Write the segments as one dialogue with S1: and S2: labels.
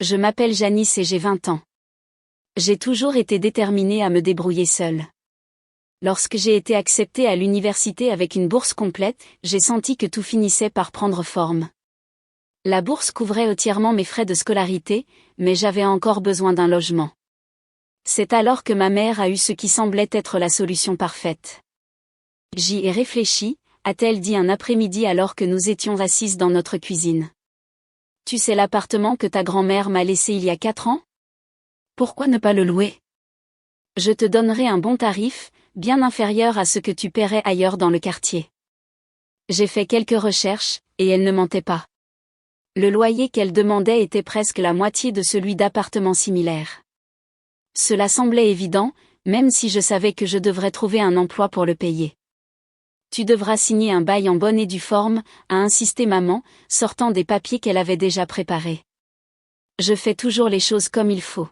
S1: Je m'appelle Janice et j'ai 20 ans. J'ai toujours été déterminée à me débrouiller seule. Lorsque j'ai été acceptée à l'université avec une bourse complète, j'ai senti que tout finissait par prendre forme. La bourse couvrait entièrement mes frais de scolarité, mais j'avais encore besoin d'un logement. C'est alors que ma mère a eu ce qui semblait être la solution parfaite. J'y ai réfléchi, a-t-elle dit un après-midi alors que nous étions assises dans notre cuisine. Tu sais l'appartement que ta grand-mère m'a laissé il y a 4 ans? Pourquoi ne pas le louer? Je te donnerai un bon tarif, bien inférieur à ce que tu paierais ailleurs dans le quartier. J'ai fait quelques recherches, et elle ne mentait pas. Le loyer qu'elle demandait était presque la moitié de celui d'appartements similaires. Cela semblait évident, même si je savais que je devrais trouver un emploi pour le payer. Tu devras signer un bail en bonne et due forme, a insisté maman, sortant des papiers qu'elle avait déjà préparés. Je fais toujours les choses comme il faut.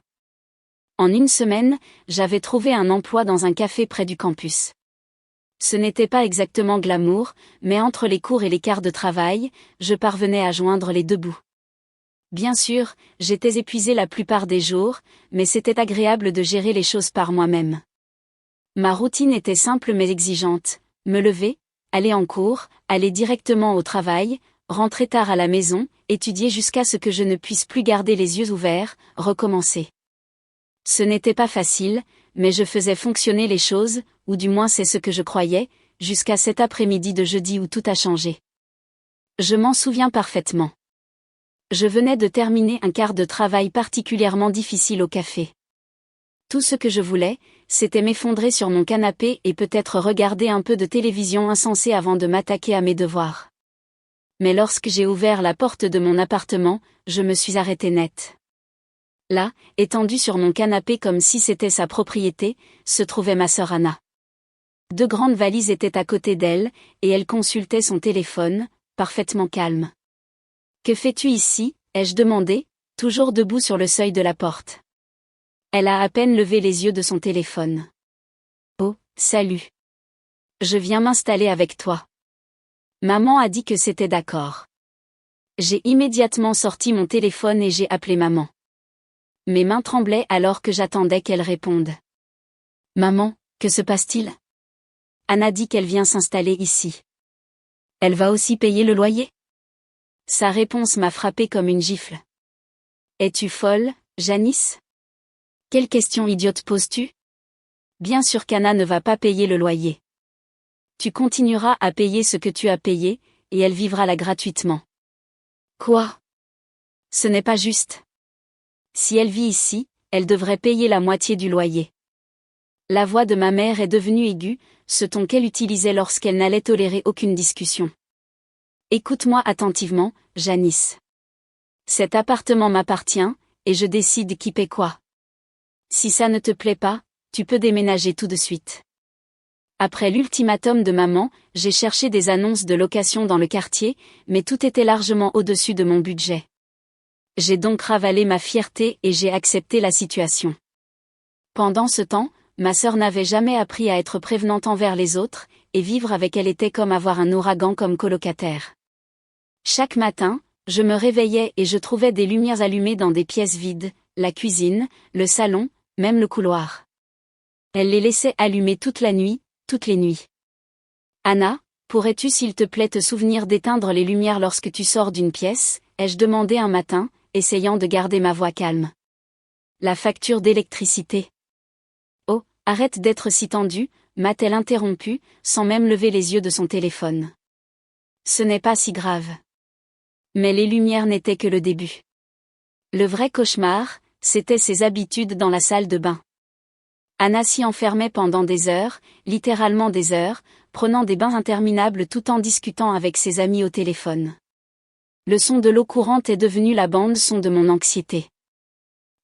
S1: En une semaine, j'avais trouvé un emploi dans un café près du campus. Ce n'était pas exactement glamour, mais entre les cours et les quarts de travail, je parvenais à joindre les deux bouts. Bien sûr, j'étais épuisée la plupart des jours, mais c'était agréable de gérer les choses par moi-même. Ma routine était simple mais exigeante. Me lever, aller en cours, aller directement au travail, rentrer tard à la maison, étudier jusqu'à ce que je ne puisse plus garder les yeux ouverts, recommencer. Ce n'était pas facile, mais je faisais fonctionner les choses, ou du moins c'est ce que je croyais, jusqu'à cet après-midi de jeudi où tout a changé. Je m'en souviens parfaitement. Je venais de terminer un quart de travail particulièrement difficile au café. Tout ce que je voulais, c'était m'effondrer sur mon canapé et peut-être regarder un peu de télévision insensée avant de m'attaquer à mes devoirs. Mais lorsque j'ai ouvert la porte de mon appartement, je me suis arrêtée net. Là, étendue sur mon canapé comme si c'était sa propriété, se trouvait ma sœur Anna. 2 grandes valises étaient à côté d'elle, et elle consultait son téléphone, parfaitement calme. « Que fais-tu ici ?» ai-je demandé, toujours debout sur le seuil de la porte. Elle a à peine levé les yeux de son téléphone. « Oh, salut. Je viens m'installer avec toi. » Maman a dit que c'était d'accord. J'ai immédiatement sorti mon téléphone et j'ai appelé maman. Mes mains tremblaient alors que j'attendais qu'elle réponde. « Maman, que se passe-t-il ? » Anna dit qu'elle vient s'installer ici. Elle va aussi payer le loyer? Sa réponse m'a frappée comme une gifle. Es-tu folle, Janice? Quelle question idiote poses-tu? Bien sûr qu'Anna ne va pas payer le loyer. Tu continueras à payer ce que tu as payé, et elle vivra là gratuitement. Quoi? Ce n'est pas juste. Si elle vit ici, elle devrait payer la moitié du loyer. La voix de ma mère est devenue aiguë, ce ton qu'elle utilisait lorsqu'elle n'allait tolérer aucune discussion. Écoute-moi attentivement, Janice. Cet appartement m'appartient, et je décide qui paie quoi. Si ça ne te plaît pas, tu peux déménager tout de suite. Après l'ultimatum de maman, j'ai cherché des annonces de location dans le quartier, mais tout était largement au-dessus de mon budget. J'ai donc ravalé ma fierté et j'ai accepté la situation. Pendant ce temps, ma sœur n'avait jamais appris à être prévenante envers les autres, et vivre avec elle était comme avoir un ouragan comme colocataire. Chaque matin, je me réveillais et je trouvais des lumières allumées dans des pièces vides, la cuisine, le salon, même le couloir. Elle les laissait allumer toute la nuit, toutes les nuits. Anna, pourrais-tu s'il te plaît te souvenir d'éteindre les lumières lorsque tu sors d'une pièce, ai-je demandé un matin, essayant de garder ma voix calme. La facture d'électricité. Oh, arrête d'être si tendue, m'a-t-elle interrompu, sans même lever les yeux de son téléphone. Ce n'est pas si grave. Mais les lumières n'étaient que le début. Le vrai cauchemar, c'était ses habitudes dans la salle de bain. Anna s'y enfermait pendant des heures, littéralement des heures, prenant des bains interminables tout en discutant avec ses amis au téléphone. Le son de l'eau courante est devenu la bande-son de mon anxiété.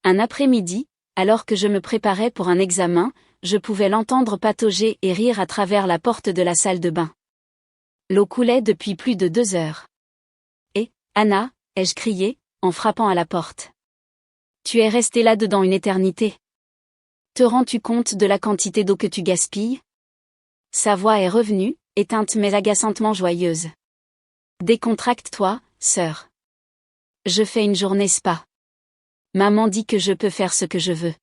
S1: Un après-midi, alors que je me préparais pour un examen, je pouvais l'entendre patauger et rire à travers la porte de la salle de bain. L'eau coulait depuis plus de 2 heures. « Et, Anna » ai-je crié, en frappant à la porte. « Tu es restée là-dedans une éternité. Te rends-tu compte de la quantité d'eau que tu gaspilles ?» Sa voix est revenue, éteinte mais agaçantement joyeuse. « Décontracte-toi, sœur. Je fais une journée spa. Maman dit que je peux faire ce que je veux.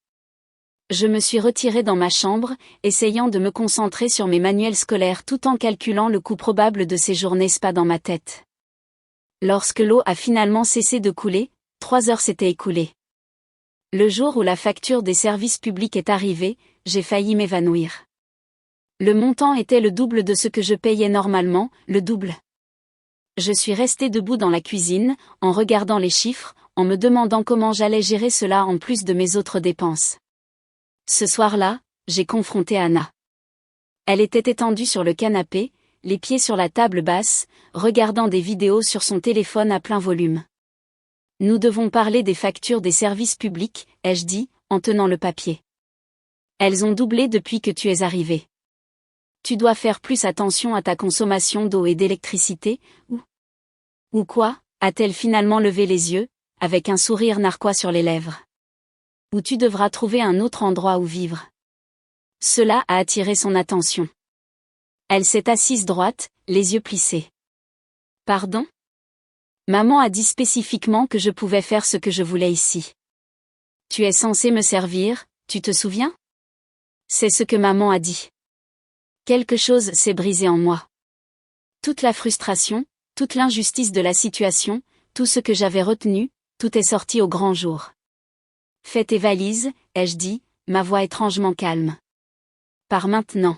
S1: Je me suis retirée dans ma chambre, essayant de me concentrer sur mes manuels scolaires tout en calculant le coût probable de ces journées spa dans ma tête. Lorsque l'eau a finalement cessé de couler, 3 heures s'étaient écoulées. Le jour où la facture des services publics est arrivée, j'ai failli m'évanouir. Le montant était le double de ce que je payais normalement, le double. Je suis restée debout dans la cuisine, en regardant les chiffres, en me demandant comment j'allais gérer cela en plus de mes autres dépenses. Ce soir-là, j'ai confronté Anna. Elle était étendue sur le canapé, les pieds sur la table basse, regardant des vidéos sur son téléphone à plein volume. Nous devons parler des factures des services publics, ai-je dit, en tenant le papier. Elles ont doublé depuis que tu es arrivé. Tu dois faire plus attention à ta consommation d'eau et d'électricité, ou quoi, a-t-elle finalement levé les yeux, avec un sourire narquois sur les lèvres. Ou tu devras trouver un autre endroit où vivre. Cela a attiré son attention. Elle s'est assise droite, les yeux plissés. Pardon ? Maman a dit spécifiquement que je pouvais faire ce que je voulais ici. Tu es censé me servir, tu te souviens ? C'est ce que maman a dit. Quelque chose s'est brisé en moi. Toute la frustration, toute l'injustice de la situation, tout ce que j'avais retenu, tout est sorti au grand jour. Fais tes valises, ai-je dit, ma voix étrangement calme. Pars maintenant.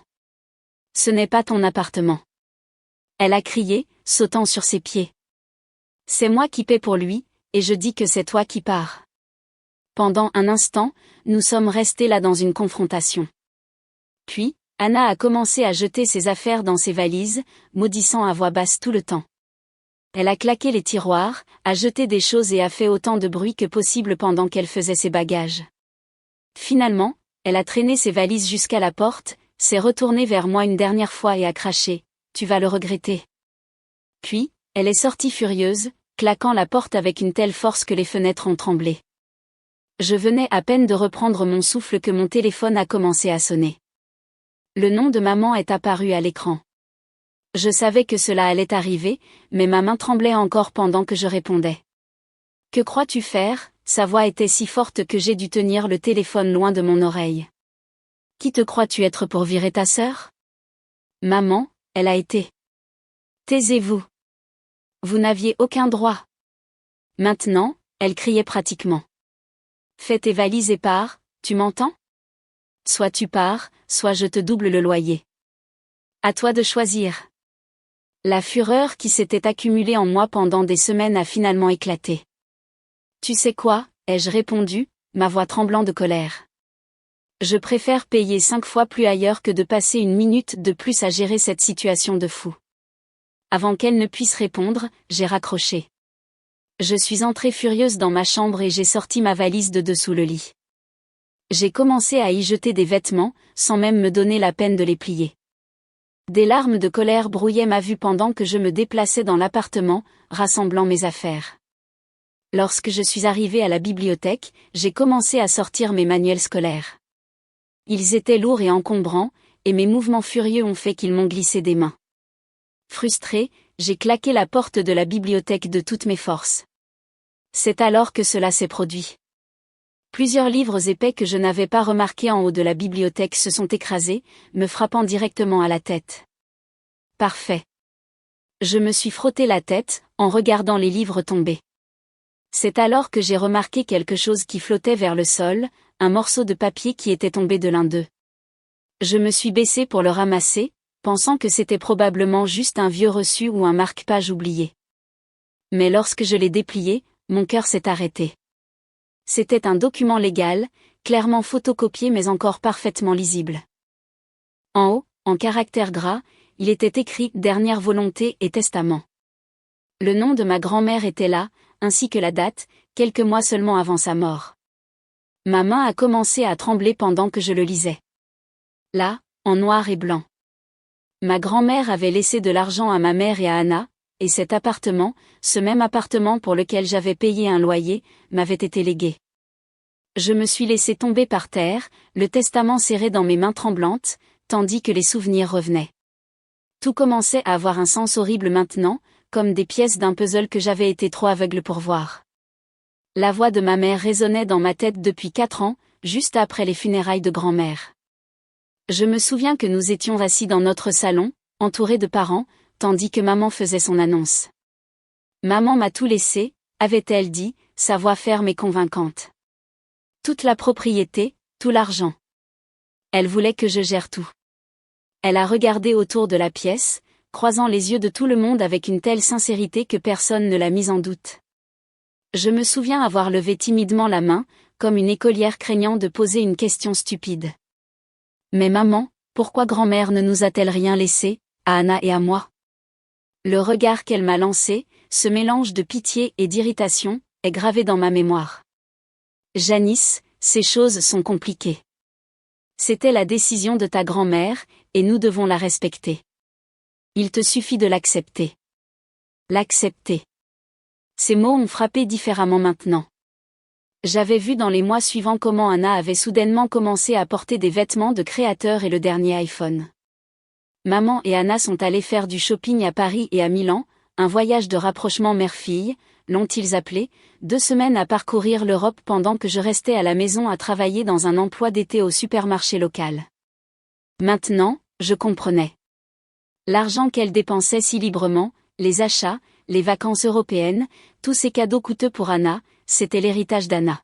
S1: Ce n'est pas ton appartement. Elle a crié, sautant sur ses pieds. C'est moi qui paie pour lui, et je dis que c'est toi qui pars. Pendant un instant, nous sommes restés là dans une confrontation. Puis, Anna a commencé à jeter ses affaires dans ses valises, maudissant à voix basse tout le temps. Elle a claqué les tiroirs, a jeté des choses et a fait autant de bruit que possible pendant qu'elle faisait ses bagages. Finalement, elle a traîné ses valises jusqu'à la porte, s'est retournée vers moi une dernière fois et a craché « Tu vas le regretter ». Puis, elle est sortie furieuse, claquant la porte avec une telle force que les fenêtres ont tremblé. Je venais à peine de reprendre mon souffle que mon téléphone a commencé à sonner. Le nom de maman est apparu à l'écran. Je savais que cela allait arriver, mais ma main tremblait encore pendant que je répondais. « Que crois-tu faire ?» Sa voix était si forte que j'ai dû tenir le téléphone loin de mon oreille. « Qui te crois-tu être pour virer ta sœur ?» Maman, elle a été. Taisez-vous. Vous n'aviez aucun droit. Maintenant, elle criait pratiquement. Fais tes valises et pars, tu m'entends ? Soit tu pars, soit je te double le loyer. À toi de choisir. La fureur qui s'était accumulée en moi pendant des semaines a finalement éclaté. Tu sais quoi, ai-je répondu, ma voix tremblant de colère. Je préfère payer 5 fois plus ailleurs que de passer une minute de plus à gérer cette situation de fou. Avant qu'elle ne puisse répondre, j'ai raccroché. Je suis entrée furieuse dans ma chambre et j'ai sorti ma valise de dessous le lit. J'ai commencé à y jeter des vêtements, sans même me donner la peine de les plier. Des larmes de colère brouillaient ma vue pendant que je me déplaçais dans l'appartement, rassemblant mes affaires. Lorsque je suis arrivée à la bibliothèque, j'ai commencé à sortir mes manuels scolaires. Ils étaient lourds et encombrants, et mes mouvements furieux ont fait qu'ils m'ont glissé des mains. Frustrée, j'ai claqué la porte de la bibliothèque de toutes mes forces. C'est alors que cela s'est produit. Plusieurs livres épais que je n'avais pas remarqués en haut de la bibliothèque se sont écrasés, me frappant directement à la tête. Parfait. Je me suis frotté la tête, en regardant les livres tomber. C'est alors que j'ai remarqué quelque chose qui flottait vers le sol, un morceau de papier qui était tombé de l'un d'eux. Je me suis baissée pour le ramasser, pensant que c'était probablement juste un vieux reçu ou un marque-page oublié. Mais lorsque je l'ai déplié, mon cœur s'est arrêté. C'était un document légal, clairement photocopié mais encore parfaitement lisible. En haut, en caractères gras, il était écrit « Dernière volonté et testament ». Le nom de ma grand-mère était là, ainsi que la date, quelques mois seulement avant sa mort. Ma main a commencé à trembler pendant que je le lisais. Là, en noir et blanc. Ma grand-mère avait laissé de l'argent à ma mère et à Anna, et cet appartement, ce même appartement pour lequel j'avais payé un loyer, m'avait été légué. Je me suis laissé tomber par terre, le testament serré dans mes mains tremblantes, tandis que les souvenirs revenaient. Tout commençait à avoir un sens horrible maintenant, comme des pièces d'un puzzle que j'avais été trop aveugle pour voir. La voix de ma mère résonnait dans ma tête depuis 4 ans, juste après les funérailles de grand-mère. Je me souviens que nous étions assis dans notre salon, entourés de parents, tandis que maman faisait son annonce. Maman m'a tout laissé, avait-elle dit, sa voix ferme et convaincante. Toute la propriété, tout l'argent. Elle voulait que je gère tout. Elle a regardé autour de la pièce, croisant les yeux de tout le monde avec une telle sincérité que personne ne l'a mise en doute. Je me souviens avoir levé timidement la main, comme une écolière craignant de poser une question stupide. Mais maman, pourquoi grand-mère ne nous a-t-elle rien laissé, à Anna et à moi? Le regard qu'elle m'a lancé, ce mélange de pitié et d'irritation, est gravé dans ma mémoire. Janice, ces choses sont compliquées. C'était la décision de ta grand-mère, et nous devons la respecter. Il te suffit de l'accepter. L'accepter. Ces mots ont frappé différemment maintenant. J'avais vu dans les mois suivants comment Anna avait soudainement commencé à porter des vêtements de créateur et le dernier iPhone. Maman et Anna sont allées faire du shopping à Paris et à Milan, un voyage de rapprochement mère-fille, l'ont-ils appelé, 2 semaines à parcourir l'Europe pendant que je restais à la maison à travailler dans un emploi d'été au supermarché local. Maintenant, je comprenais. L'argent qu'elle dépensait si librement, les achats, les vacances européennes, tous ces cadeaux coûteux pour Anna, c'était l'héritage d'Anna.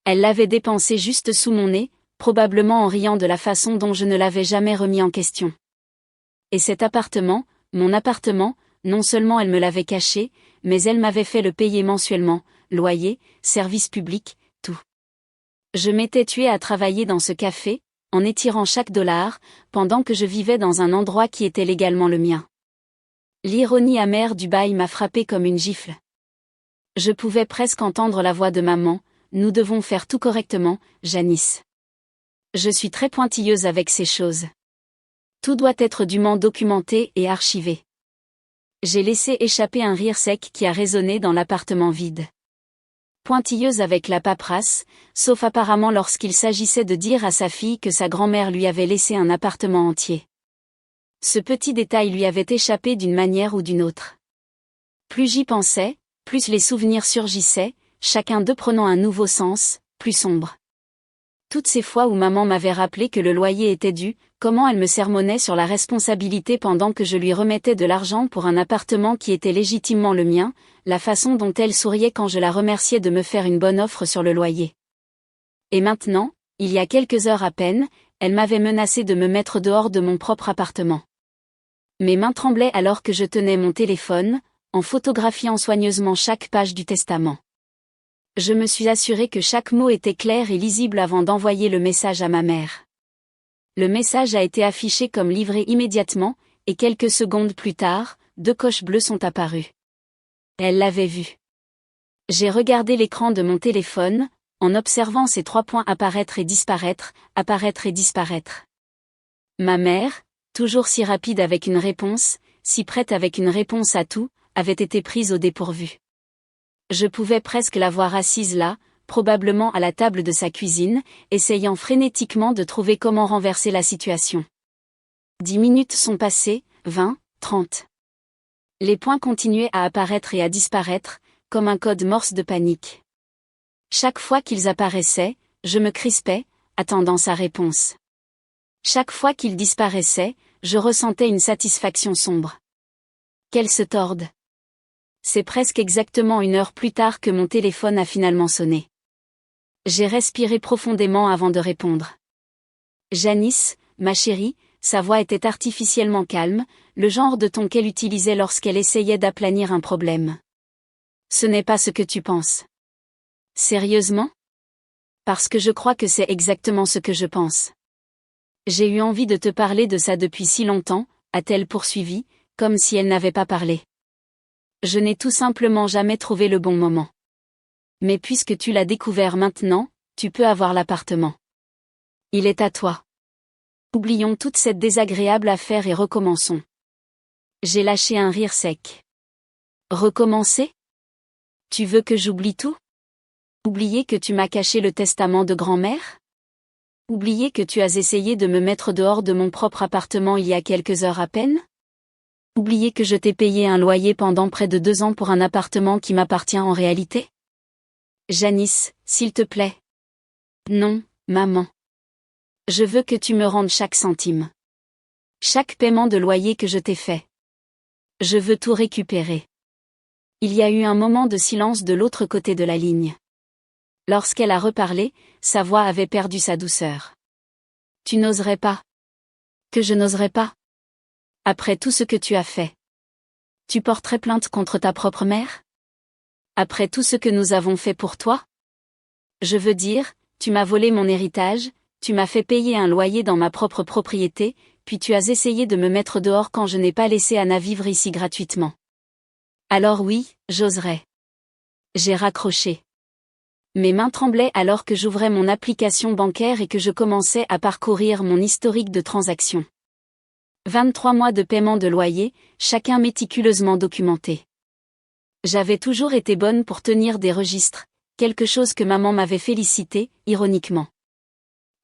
S1: Elle l'avait dépensé juste sous mon nez, probablement en riant de la façon dont je ne l'avais jamais remis en question. Et cet appartement, mon appartement, non seulement elle me l'avait caché, mais elle m'avait fait le payer mensuellement, loyer, service public, tout. Je m'étais tuée à travailler dans ce café, en étirant chaque dollar, pendant que je vivais dans un endroit qui était légalement le mien. L'ironie amère du bail m'a frappée comme une gifle. Je pouvais presque entendre la voix de maman, nous devons faire tout correctement, Janice. Je suis très pointilleuse avec ces choses. Tout doit être dûment documenté et archivé. J'ai laissé échapper un rire sec qui a résonné dans l'appartement vide. Pointilleuse avec la paperasse, sauf apparemment lorsqu'il s'agissait de dire à sa fille que sa grand-mère lui avait laissé un appartement entier. Ce petit détail lui avait échappé d'une manière ou d'une autre. Plus j'y pensais, plus les souvenirs surgissaient, chacun d'eux prenant un nouveau sens, plus sombre. Toutes ces fois où maman m'avait rappelé que le loyer était dû, comment elle me sermonnait sur la responsabilité pendant que je lui remettais de l'argent pour un appartement qui était légitimement le mien, la façon dont elle souriait quand je la remerciais de me faire une bonne offre sur le loyer. Et maintenant, il y a quelques heures à peine, elle m'avait menacé de me mettre dehors de mon propre appartement. Mes mains tremblaient alors que je tenais mon téléphone, en photographiant soigneusement chaque page du testament. Je me suis assuré que chaque mot était clair et lisible avant d'envoyer le message à ma mère. Le message a été affiché comme livré immédiatement, et quelques secondes plus tard, 2 coches bleues sont apparues. Elle l'avait vu. J'ai regardé l'écran de mon téléphone, en observant ces 3 points apparaître et disparaître, apparaître et disparaître. Ma mère, toujours si rapide avec une réponse, si prête avec une réponse à tout, avait été prise au dépourvu. Je pouvais presque la voir assise là, probablement à la table de sa cuisine, essayant frénétiquement de trouver comment renverser la situation. 10 minutes sont passées, 20, 30. Les points continuaient à apparaître et à disparaître, comme un code morse de panique. Chaque fois qu'ils apparaissaient, je me crispais, attendant sa réponse. Chaque fois qu'ils disparaissaient, je ressentais une satisfaction sombre. Qu'elle se torde. C'est presque exactement 1 heure plus tard que mon téléphone a finalement sonné. J'ai respiré profondément avant de répondre. Janice, ma chérie, sa voix était artificiellement calme, le genre de ton qu'elle utilisait lorsqu'elle essayait d'aplanir un problème. Ce n'est pas ce que tu penses. Sérieusement? Parce que je crois que c'est exactement ce que je pense. J'ai eu envie de te parler de ça depuis si longtemps, a-t-elle poursuivi, comme si elle n'avait pas parlé. Je n'ai tout simplement jamais trouvé le bon moment. Mais puisque tu l'as découvert maintenant, tu peux avoir l'appartement. Il est à toi. Oublions toute cette désagréable affaire et recommençons. J'ai lâché un rire sec. Recommencer? Tu veux que j'oublie tout? Oublier que tu m'as caché le testament de grand-mère? Oublier que tu as essayé de me mettre dehors de mon propre appartement il y a quelques heures à peine? Oublier que je t'ai payé un loyer pendant près de 2 ans pour un appartement qui m'appartient en réalité? Janice, s'il te plaît. Non, maman. Je veux que tu me rendes chaque centime. Chaque paiement de loyer que je t'ai fait. Je veux tout récupérer. Il y a eu un moment de silence de l'autre côté de la ligne. Lorsqu'elle a reparlé, sa voix avait perdu sa douceur. Tu n'oserais pas. Que je n'oserais pas. Après tout ce que tu as fait. Tu porterais plainte contre ta propre mère? Après tout ce que nous avons fait pour toi? Je veux dire, tu m'as volé mon héritage, tu m'as fait payer un loyer dans ma propre propriété, puis tu as essayé de me mettre dehors quand je n'ai pas laissé Anna vivre ici gratuitement. Alors oui, j'oserais. J'ai raccroché. Mes mains tremblaient alors que j'ouvrais mon application bancaire et que je commençais à parcourir mon historique de transactions. 23 mois de paiement de loyer, chacun méticuleusement documenté. J'avais toujours été bonne pour tenir des registres, quelque chose que maman m'avait félicité, ironiquement.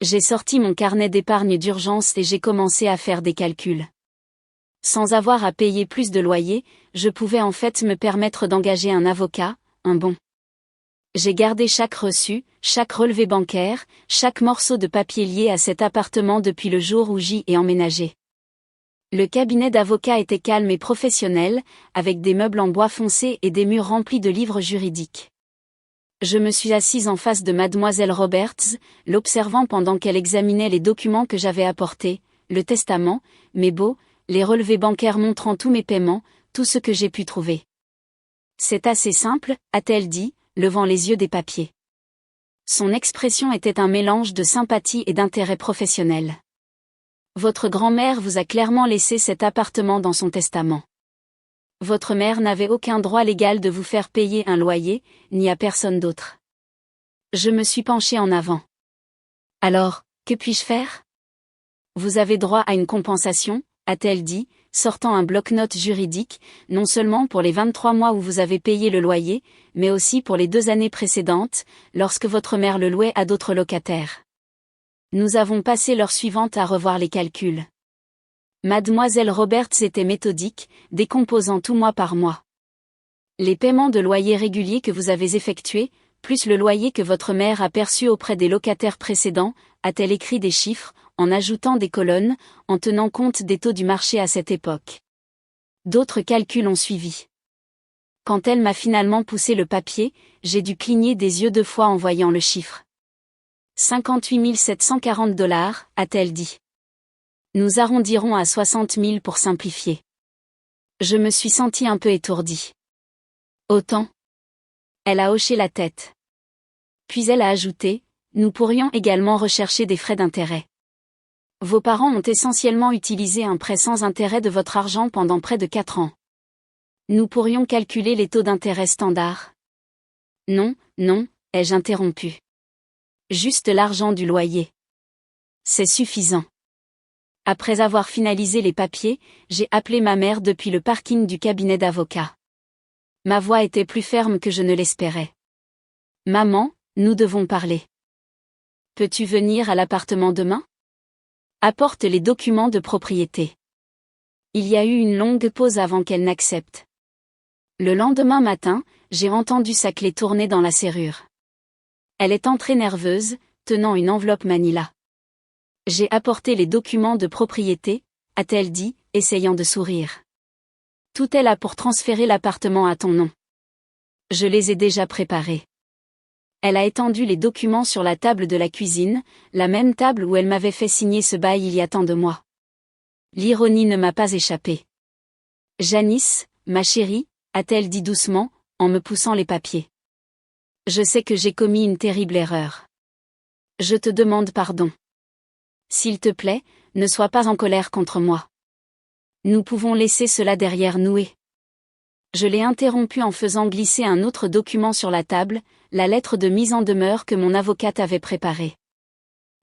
S1: J'ai sorti mon carnet d'épargne d'urgence et j'ai commencé à faire des calculs. Sans avoir à payer plus de loyer, je pouvais en fait me permettre d'engager un avocat, un bon. J'ai gardé chaque reçu, chaque relevé bancaire, chaque morceau de papier lié à cet appartement depuis le jour où j'y ai emménagé. Le cabinet d'avocat était calme et professionnel, avec des meubles en bois foncé et des murs remplis de livres juridiques. Je me suis assise en face de mademoiselle Roberts, l'observant pendant qu'elle examinait les documents que j'avais apportés, le testament, mes baux, les relevés bancaires montrant tous mes paiements, tout ce que j'ai pu trouver. C'est assez simple, a-t-elle dit, levant les yeux des papiers. Son expression était un mélange de sympathie et d'intérêt professionnel. Votre grand-mère vous a clairement laissé cet appartement dans son testament. Votre mère n'avait aucun droit légal de vous faire payer un loyer, ni à personne d'autre. Je me suis penchée en avant. Alors, que puis-je faire? Vous avez droit à une compensation, a-t-elle dit, sortant un bloc-notes juridique, non seulement pour les 23 mois où vous avez payé le loyer, mais aussi pour les 2 années précédentes, lorsque votre mère le louait à d'autres locataires. Nous avons passé l'heure suivante à revoir les calculs. Mademoiselle Roberts était méthodique, décomposant tout mois par mois. Les paiements de loyer réguliers que vous avez effectués, plus le loyer que votre mère a perçu auprès des locataires précédents, a-t-elle écrit des chiffres, en ajoutant des colonnes, en tenant compte des taux du marché à cette époque. D'autres calculs ont suivi. Quand elle m'a finalement poussé le papier, j'ai dû cligner des yeux 2 fois en voyant le chiffre. 58 740 $, a-t-elle dit. Nous arrondirons à 60 000 pour simplifier. Je me suis sentie un peu étourdie. Autant? Elle a hoché la tête. Puis elle a ajouté, nous pourrions également rechercher des frais d'intérêt. Vos parents ont essentiellement utilisé un prêt sans intérêt de votre argent pendant près de 4 ans. Nous pourrions calculer les taux d'intérêt standards. Non, non, ai-je interrompu. Juste l'argent du loyer. C'est suffisant. Après avoir finalisé les papiers, j'ai appelé ma mère depuis le parking du cabinet d'avocat. Ma voix était plus ferme que je ne l'espérais. Maman, nous devons parler. Peux-tu venir à l'appartement demain? Apporte les documents de propriété. Il y a eu une longue pause avant qu'elle n'accepte. Le lendemain matin, j'ai entendu sa clé tourner dans la serrure. Elle est entrée nerveuse, tenant une enveloppe manila. J'ai apporté les documents de propriété, a-t-elle dit, essayant de sourire. Tout est là pour transférer l'appartement à ton nom. Je les ai déjà préparés. Elle a étendu les documents sur la table de la cuisine, la même table où elle m'avait fait signer ce bail il y a tant de mois. L'ironie ne m'a pas échappé. Janice, ma chérie, a-t-elle dit doucement, en me poussant les papiers. Je sais que j'ai commis une terrible erreur. Je te demande pardon. S'il te plaît, ne sois pas en colère contre moi. Nous pouvons laisser cela derrière nous et... Je l'ai interrompu en faisant glisser un autre document sur la table, la lettre de mise en demeure que mon avocate avait préparée.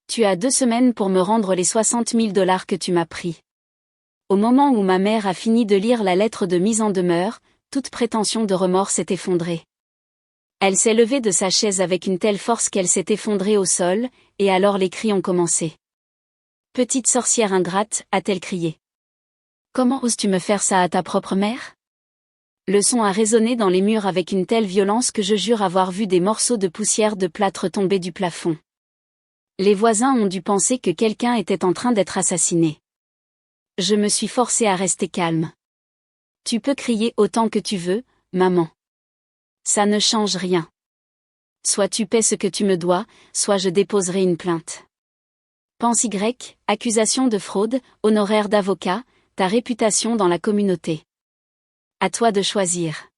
S1: Tu as 2 semaines pour me rendre les 60 000 $ que tu m'as pris. Au moment où ma mère a fini de lire la lettre de mise en demeure, toute prétention de remords s'est effondrée. Elle s'est levée de sa chaise avec une telle force qu'elle s'est effondrée au sol, et alors les cris ont commencé. Petite sorcière ingrate, a-t-elle crié. Comment oses-tu me faire ça à ta propre mère? Le son a résonné dans les murs avec une telle violence que je jure avoir vu des morceaux de poussière de plâtre tomber du plafond. Les voisins ont dû penser que quelqu'un était en train d'être assassiné. Je me suis forcée à rester calme. Tu peux crier autant que tu veux, maman. Ça ne change rien. Soit tu paies ce que tu me dois, soit je déposerai une plainte. Pense Y, accusation de fraude, honoraires d'avocat, ta réputation dans la communauté. À toi de choisir.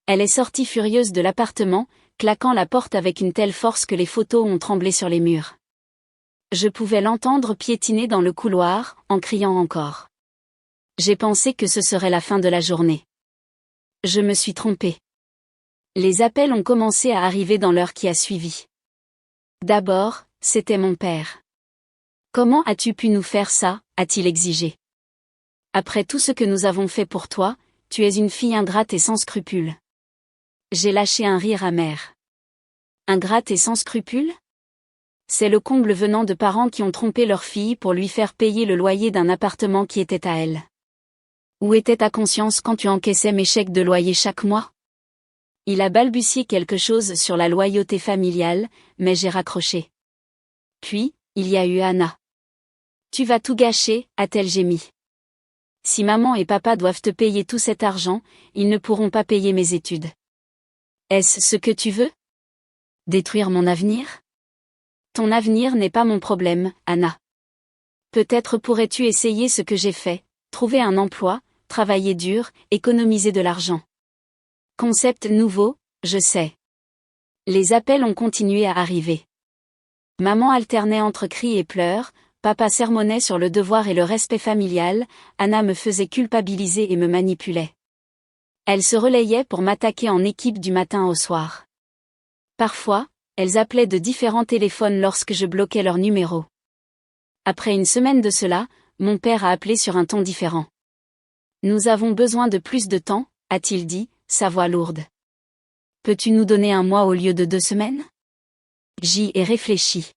S1: Elle est sortie furieuse de l'appartement, claquant la porte avec une telle force que les photos ont tremblé sur les murs. Je pouvais l'entendre piétiner dans le couloir, en criant encore. J'ai pensé que ce serait la fin de la journée. Je me suis trompée. Les appels ont commencé à arriver dans l'heure qui a suivi. D'abord, c'était mon père. Comment as-tu pu nous faire ça, a-t-il exigé. Après tout ce que nous avons fait pour toi, tu es une fille ingrate et sans scrupules. J'ai lâché un rire amer. Ingrate et sans scrupules ? C'est le comble venant de parents qui ont trompé leur fille pour lui faire payer le loyer d'un appartement qui était à elle. Où était ta conscience quand tu encaissais mes chèques de loyer chaque mois ? Il a balbutié quelque chose sur la loyauté familiale, mais j'ai raccroché. Puis, il y a eu Anna. Tu vas tout gâcher, a-t-elle gémi. Si maman et papa doivent te payer tout cet argent, ils ne pourront pas payer mes études. Est-ce ce que tu veux ? Détruire mon avenir ? Ton avenir n'est pas mon problème, Anna. Peut-être pourrais-tu essayer ce que j'ai fait, trouver un emploi, travailler dur, économiser de l'argent. Concept nouveau, je sais. Les appels ont continué à arriver. Maman alternait entre cris et pleurs, papa sermonnait sur le devoir et le respect familial, Anna me faisait culpabiliser et me manipulait. Elle se relayait pour m'attaquer en équipe du matin au soir. Parfois, elles appelaient de différents téléphones lorsque je bloquais leur numéro. Après une semaine de cela, mon père a appelé sur un ton différent. Nous avons besoin de plus de temps, a-t-il dit, sa voix lourde. Peux-tu nous donner un mois au lieu de 2 semaines ? J'y ai réfléchi.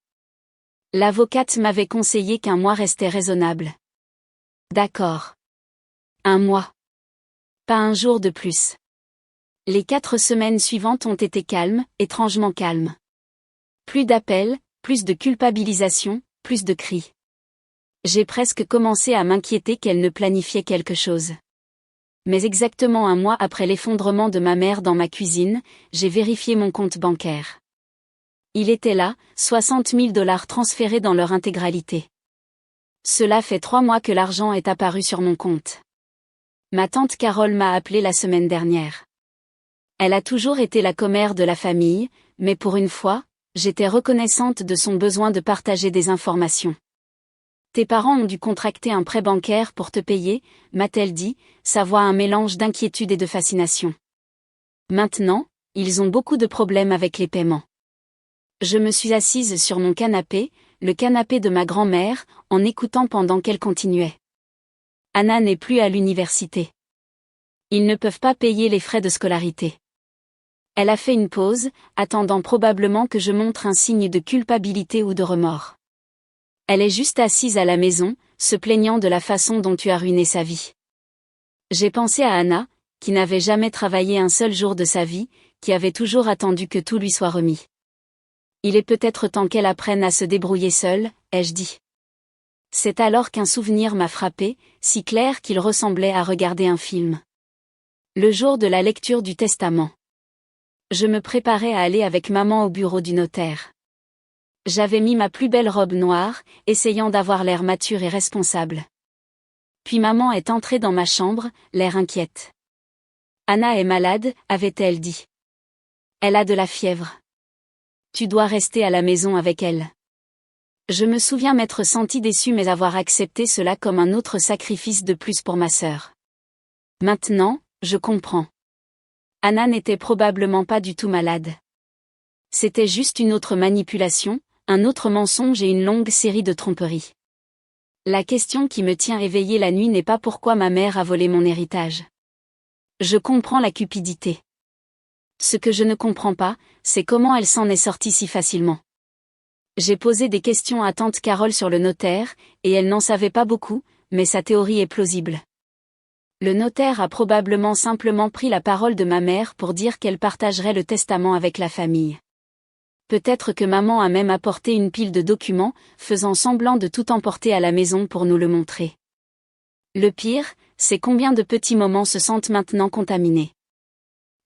S1: L'avocate m'avait conseillé qu'un mois restait raisonnable. D'accord. 1 mois. Pas un jour de plus. Les 4 semaines suivantes ont été calmes, étrangement calmes. Plus d'appels, plus de culpabilisation, plus de cris. J'ai presque commencé à m'inquiéter qu'elle ne planifiait quelque chose. Mais exactement 1 mois après l'effondrement de ma mère dans ma cuisine, j'ai vérifié mon compte bancaire. Il était là, $60 000 transférés dans leur intégralité. Cela fait 3 mois que l'argent est apparu sur mon compte. Ma tante Carole m'a appelé la semaine dernière. Elle a toujours été la commère de la famille, mais pour une fois, j'étais reconnaissante de son besoin de partager des informations. Tes parents ont dû contracter un prêt bancaire pour te payer, m'a-t-elle dit, sa voix un mélange d'inquiétude et de fascination. Maintenant, ils ont beaucoup de problèmes avec les paiements. Je me suis assise sur mon canapé, le canapé de ma grand-mère, en écoutant pendant qu'elle continuait. Anna n'est plus à l'université. Ils ne peuvent pas payer les frais de scolarité. Elle a fait une pause, attendant probablement que je montre un signe de culpabilité ou de remords. Elle est juste assise à la maison, se plaignant de la façon dont tu as ruiné sa vie. J'ai pensé à Anna, qui n'avait jamais travaillé un seul jour de sa vie, qui avait toujours attendu que tout lui soit remis. Il est peut-être temps qu'elle apprenne à se débrouiller seule, ai-je dit. C'est alors qu'un souvenir m'a frappé, si clair qu'il ressemblait à regarder un film. Le jour de la lecture du testament. Je me préparais à aller avec maman au bureau du notaire. J'avais mis ma plus belle robe noire, essayant d'avoir l'air mature et responsable. Puis maman est entrée dans ma chambre, l'air inquiète. Anna est malade, avait-elle dit. Elle a de la fièvre. Tu dois rester à la maison avec elle. Je me souviens m'être sentie déçue mais avoir accepté cela comme un autre sacrifice de plus pour ma sœur. Maintenant, je comprends. Anna n'était probablement pas du tout malade. C'était juste une autre manipulation, un autre mensonge et une longue série de tromperies. La question qui me tient éveillée la nuit n'est pas pourquoi ma mère a volé mon héritage. Je comprends la cupidité. Ce que je ne comprends pas, c'est comment elle s'en est sortie si facilement. J'ai posé des questions à tante Carole sur le notaire, et elle n'en savait pas beaucoup, mais sa théorie est plausible. Le notaire a probablement simplement pris la parole de ma mère pour dire qu'elle partagerait le testament avec la famille. Peut-être que maman a même apporté une pile de documents, faisant semblant de tout emporter à la maison pour nous le montrer. Le pire, c'est combien de petits moments se sentent maintenant contaminés.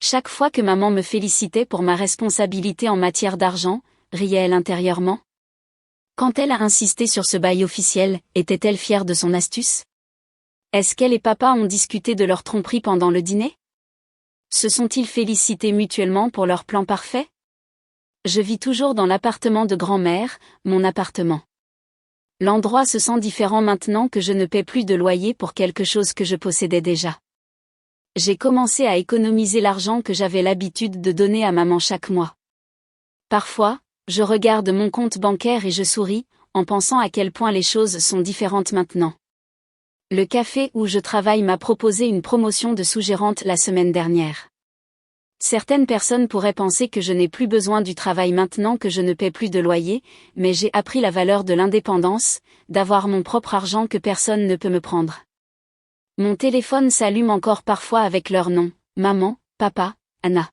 S1: Chaque fois que maman me félicitait pour ma responsabilité en matière d'argent, riait-elle intérieurement? Quand elle a insisté sur ce bail officiel, était-elle fière de son astuce? Est-ce qu'elle et papa ont discuté de leur tromperie pendant le dîner? Se sont-ils félicités mutuellement pour leur plan parfait? Je vis toujours dans l'appartement de grand-mère, mon appartement. L'endroit se sent différent maintenant que je ne paie plus de loyer pour quelque chose que je possédais déjà. J'ai commencé à économiser l'argent que j'avais l'habitude de donner à maman chaque mois. Parfois, je regarde mon compte bancaire et je souris, en pensant à quel point les choses sont différentes maintenant. Le café où je travaille m'a proposé une promotion de sous-gérante la semaine dernière. Certaines personnes pourraient penser que je n'ai plus besoin du travail maintenant que je ne paie plus de loyer, mais j'ai appris la valeur de l'indépendance, d'avoir mon propre argent que personne ne peut me prendre. Mon téléphone s'allume encore parfois avec leur nom, maman, papa, Anna.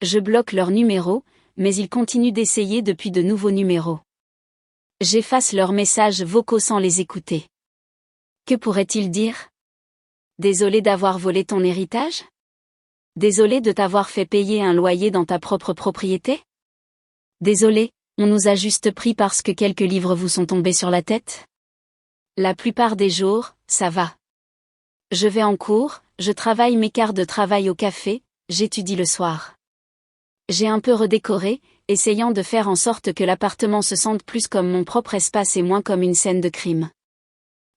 S1: Je bloque leur numéro, mais ils continuent d'essayer depuis de nouveaux numéros. J'efface leurs messages vocaux sans les écouter. Que pourrait-il dire? Désolé d'avoir volé ton héritage? Désolé de t'avoir fait payer un loyer dans ta propre propriété? Désolé, on nous a juste pris parce que quelques livres vous sont tombés sur la tête? La plupart des jours, ça va. Je vais en cours, je travaille mes quarts de travail au café, j'étudie le soir. J'ai un peu redécoré, essayant de faire en sorte que l'appartement se sente plus comme mon propre espace et moins comme une scène de crime.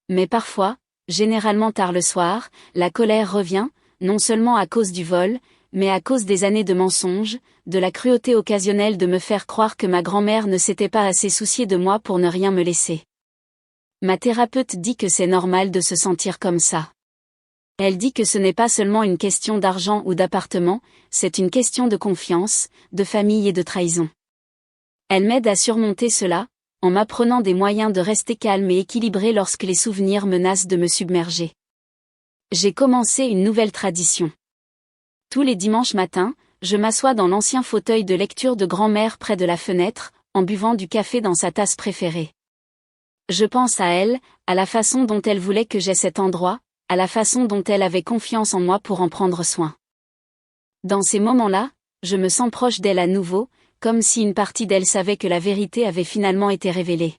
S1: Mais parfois, généralement tard le soir, la colère revient, non seulement à cause du vol, mais à cause des années de mensonges, de la cruauté occasionnelle de me faire croire que ma grand-mère ne s'était pas assez souciée de moi pour ne rien me laisser. Ma thérapeute dit que c'est normal de se sentir comme ça. Elle dit que ce n'est pas seulement une question d'argent ou d'appartement, c'est une question de confiance, de famille et de trahison. Elle m'aide à surmonter cela, en m'apprenant des moyens de rester calme et équilibré lorsque les souvenirs menacent de me submerger. J'ai commencé une nouvelle tradition. Tous les dimanches matins, je m'assois dans l'ancien fauteuil de lecture de grand-mère près de la fenêtre, en buvant du café dans sa tasse préférée. Je pense à elle, à la façon dont elle voulait que j'aie cet endroit, à la façon dont elle avait confiance en moi pour en prendre soin. Dans ces moments-là, je me sens proche d'elle à nouveau, comme si une partie d'elle savait que la vérité avait finalement été révélée.